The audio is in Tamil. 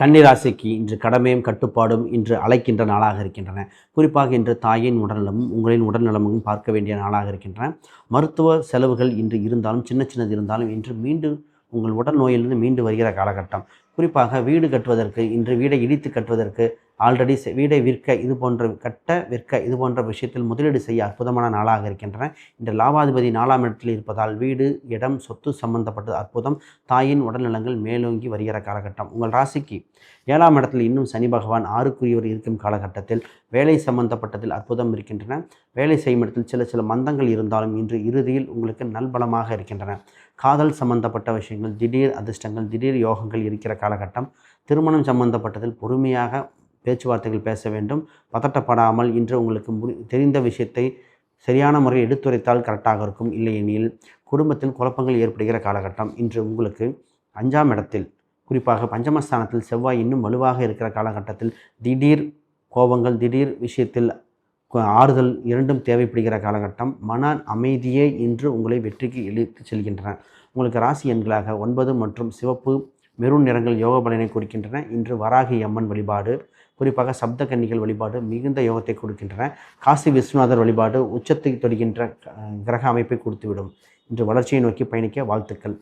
கன்னிராசிக்கு இன்று கடமையும் கட்டுப்பாடும் இன்று அழைக்கின்ற நாளாக இருக்கின்றன. குறிப்பாக இன்று தாயின் உடல்நலமும் உங்களின் உடல்நலமும் பார்க்க வேண்டிய நாளாக இருக்கின்றன. மருத்துவ செலவுகள் இன்று இருந்தாலும் சின்ன சின்னது இருந்தாலும் இன்று மீண்டும் உங்கள் உடல் நோயிலிருந்து மீண்டு வருகிற காலகட்டம். குறிப்பாக வீடு கட்டுவதற்கு இன்று வீடை இடித்து கட்டுவதற்கு ஆல்ரெடி வீடை விற்க இது போன்ற விற்க இது போன்ற விஷயத்தில் முதலீடு செய்ய அற்புதமான நாளாக இருக்கின்றன. இந்த லாபாதிபதி 4ஆம் இடத்தில் இருப்பதால் வீடு இடம் சொத்து சம்பந்தப்பட்ட அற்புதம். தாயின் உடல்நலங்கள் மேலோங்கி வருகிற காலகட்டம். உங்கள் ராசிக்கு 7ஆம் இடத்தில் இன்னும் சனி பகவான் 6க்குரியவர் இருக்கும் காலகட்டத்தில் வேலை சம்பந்தப்பட்டதில் அற்புதம் இருக்கின்றன. வேலை செய்யும் இடத்தில் சில சில மந்தங்கள் இருந்தாலும் இன்று இறுதியில் உங்களுக்கு நல்பலமாக இருக்கின்றன. காதல் சம்பந்தப்பட்ட விஷயங்கள், திடீர் அதிர்ஷ்டங்கள், திடீர் யோகங்கள் இருக்கிற காலகட்டம். திருமணம் சம்பந்தப்பட்டதில் பொறுமையாக பேச்சுவார்த்தைகள் பேச வேண்டும். பதட்டப்படாமல் இன்று உங்களுக்கு தெரிந்த விஷயத்தை சரியான முறையில் எடுத்துரைத்தால் கரெக்டாக இருக்கும். இல்லையெனில் குடும்பத்தில் குழப்பங்கள் ஏற்படுகிற காலகட்டம். இன்று உங்களுக்கு 5ஆம் இடத்தில் குறிப்பாக பஞ்சமஸ்தானத்தில் செவ்வாய் இன்னும் வலுவாக இருக்கிற காலகட்டத்தில் திடீர் கோபங்கள், திடீர் விஷயத்தில் ஆறுதல் இரண்டும் தேவைப்படுகிற காலகட்டம். மன அமைதியே இன்று உங்களை வெற்றிக்கு இழுத்து செல்கின்றன. உங்களுக்கு ராசி எண்களாக 9 மற்றும் சிவப்பு மெரூன் நிறங்கள் யோக பலனை கொடுக்கின்றன. இன்று வராகி அம்மன் வழிபாடு, குறிப்பாக சப்த கன்னிகள் வழிபாடு மிகுந்த யோகத்தை கொடுக்கின்றன. காசி விஸ்வநாதர் வழிபாடு உச்சத்தை தொடுகின்ற கிரக அமைப்பை கொடுத்துவிடும். இன்று வளர்ச்சியை நோக்கி பயணிக்க வாழ்த்துக்கள்.